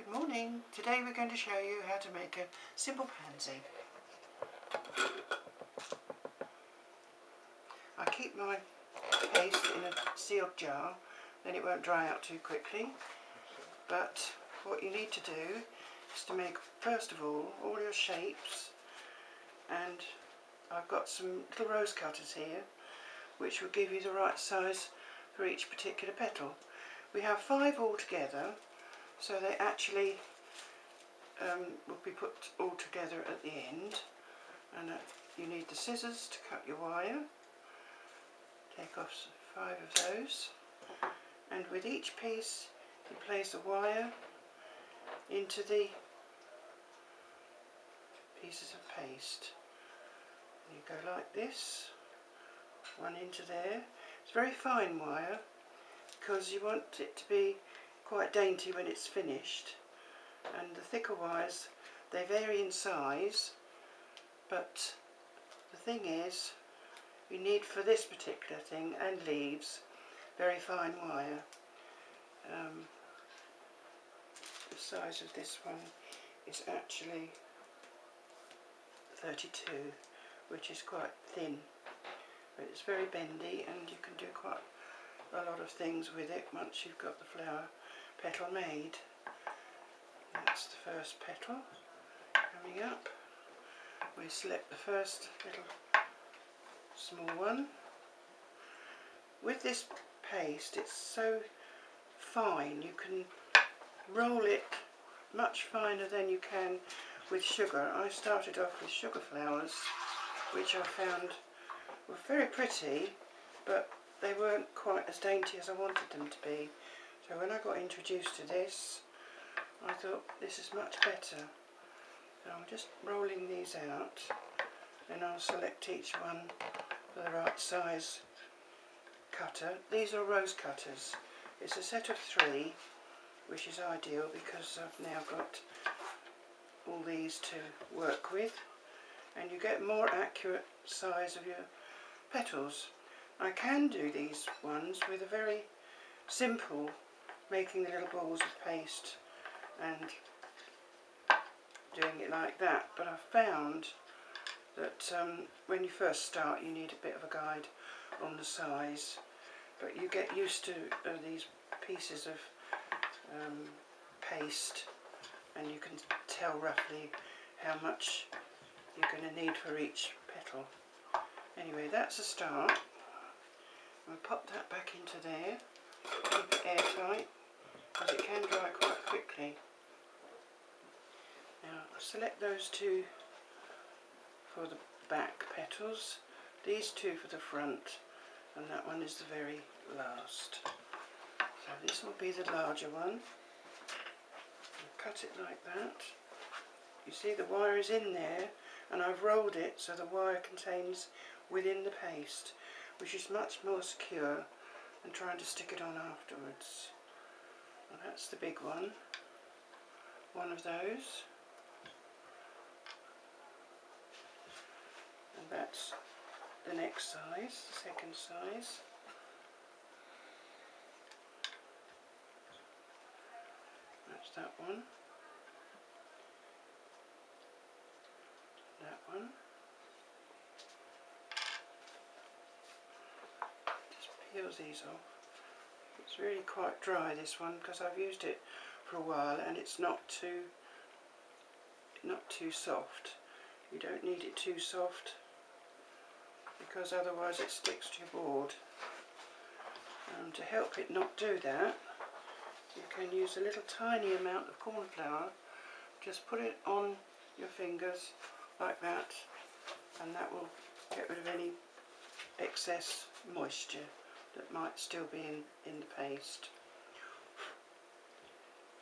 Good morning. Today we're going to show you how to make a simple pansy. I keep my paste in a sealed jar, then it won't dry out too quickly. But what you need to do is to make, first of all your shapes, and I've got some little rose cutters here which will give you the right size for each particular petal. We have 5 altogether, so they actually will be put all together at the end. And you need the scissors to cut your wire. Take off 5 of those, and with each piece you place a wire into the pieces of paste. You go like this, one into there. It's very fine wire because you want it to be quite dainty when it's finished, and the thicker wires, they vary in size, but the thing is, you need for this particular thing and leaves very fine wire. The size of this one is actually 32, which is quite thin, but it's very bendy and you can do quite a lot of things with it once you've got the flower petal made. That's the first petal coming up. We select the first little small one. With this paste, it's so fine, you can roll it much finer than you can with sugar. I started off with sugar flowers, which I found were very pretty, but they weren't quite as dainty as I wanted them to be. So when I got introduced to this, I thought this is much better. So I'm just rolling these out, then I'll select each one for the right size cutter. These are rose cutters. It's a set of 3, which is ideal because I've now got all these to work with, and you get more accurate size of your petals. I can do these ones with a very simple, making the little balls of paste and doing it like that, but I've found that when you first start you need a bit of a guide on the size, but you get used to these pieces of paste and you can tell roughly how much you're going to need for each petal. Anyway, that's a start. I'll pop that back into there, keep it airtight because it can dry quite quickly. Now I'll select those 2 for the back petals, these 2 for the front, and that one is the very last. So this will be the larger one. I'll cut it like that. You see the wire is in there, and I've rolled it so the wire contains within the paste, which is much more secure than trying to stick it on afterwards. Well, that's the big one of those, and that's the next size, the second size. That's that one, that one. Just peels these off. It's really quite dry, this one, because I've used it for a while and it's not too soft. You don't need it too soft because otherwise it sticks to your board. To help it not do that, you can use a little tiny amount of corn flour. Just put it on your fingers like that, and that will get rid of any excess moisture that might still be in the paste.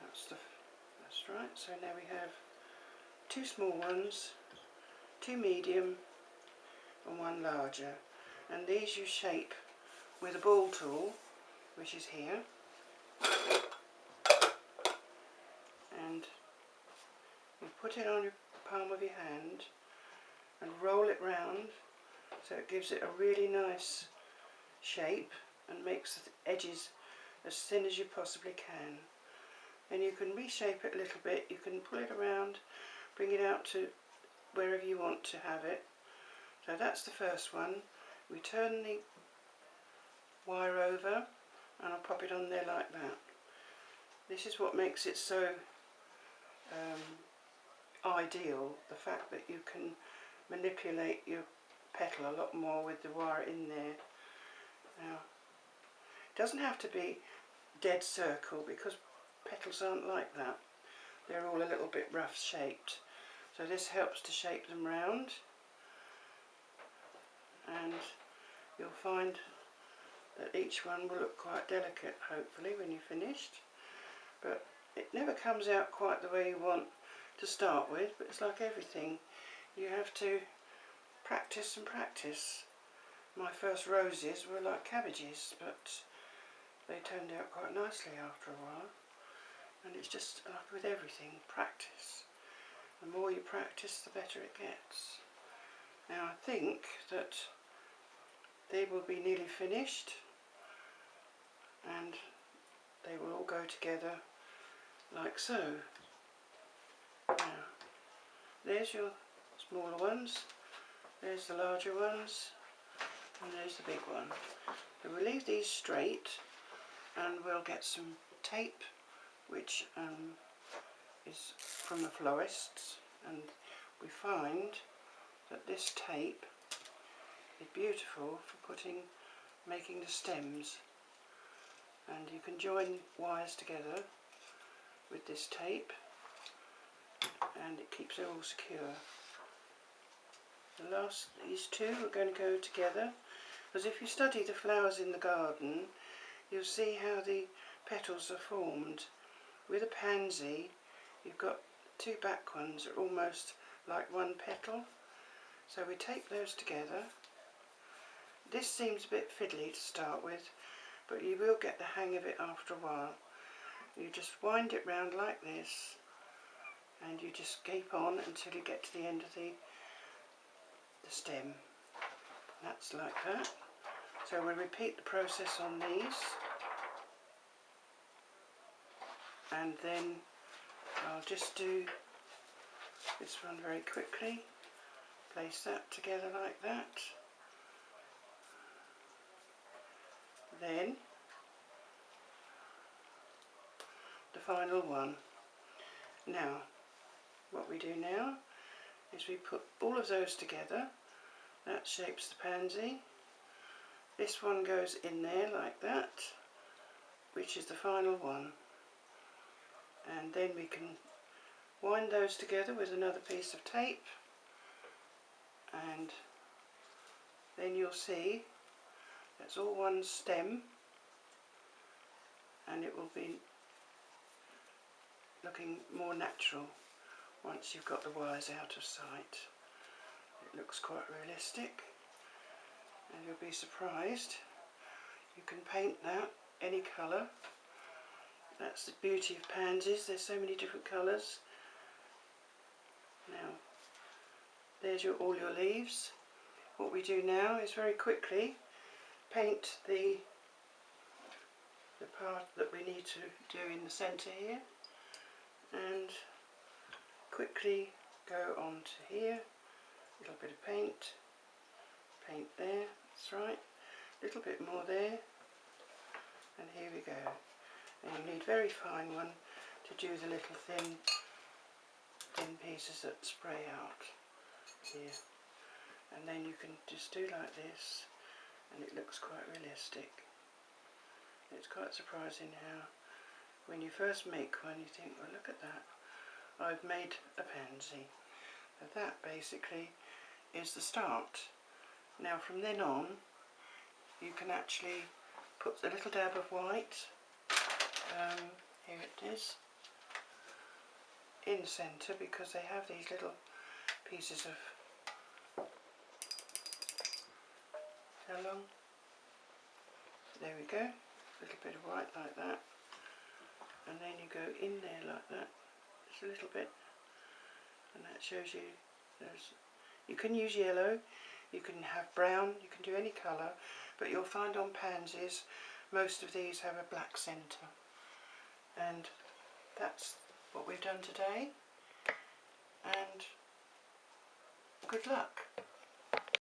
That's right. So now we have 2 small ones, 2 medium and 1 larger, and these you shape with a ball tool, which is here, and you put it on your palm of your hand and roll it round so it gives it a really nice shape and makes the edges as thin as you possibly can. and you can reshape it a little bit. You can pull it around, bring it out to wherever you want to have it. So that's the first one. We turn the wire over and I'll pop it on there like that. This is what makes it so ideal, the fact that you can manipulate your petal a lot more with the wire in there. Now, it doesn't have to be dead circle because petals aren't like that. They're all a little bit rough shaped. So this helps to shape them round, and you'll find that each one will look quite delicate, hopefully, when you're finished. But it never comes out quite the way you want to start with, but it's like everything. You have to practice and practice. My first roses were like cabbages, but they turned out quite nicely after a while. And it's just like with everything, practice. The more you practice, the better it gets. Now I think that they will be nearly finished, and they will all go together like so. Now, there's your smaller ones, there's the larger ones, and there's the big one. So we'll leave these straight, and we'll get some tape, which is from the florists, and we find that this tape is beautiful for making the stems, and you can join wires together with this tape and it keeps it all secure. These two are going to go together, because if you study the flowers in the garden, you'll see how the petals are formed. With a pansy, you've got two back ones that are almost like one petal. So we tape those together. This seems a bit fiddly to start with, but you will get the hang of it after a while. You just wind it round like this, and you just keep on until you get to the end of the stem. That's like that. So we'll repeat the process on these, and then I'll just do this one very quickly. Place that together like that. Then the final one. Now what we do now is we put all of those together. That shapes the pansy. This one goes in there like that, which is the final one. And then we can wind those together with another piece of tape, and then you'll see that's all one stem, and it will be looking more natural once you've got the wires out of sight. It looks quite realistic, and you'll be surprised. You can paint that any colour. That's the beauty of pansies, there's so many different colours. Now, there's all your leaves. What we do now is very quickly paint the part that we need to do in the centre here, and quickly go on to here, a little bit of paint there, that's right, a little bit more there, and here we go. And you need a very fine one to do the little thin pieces that spray out here, and then you can just do like this, and it looks quite realistic. It's quite surprising how when you first make one you think, well, look at that, I've made a pansy. So that basically is the start. Now from then on you can actually put a little dab of white, here it is, in the centre, because they have these little pieces of vellum. There we go, a little bit of white like that, and then you go in there like that, just a little bit, and that shows you you can use yellow, you can have brown, you can do any colour, but you'll find on pansies most of these have a black centre, and that's what we've done today, and good luck.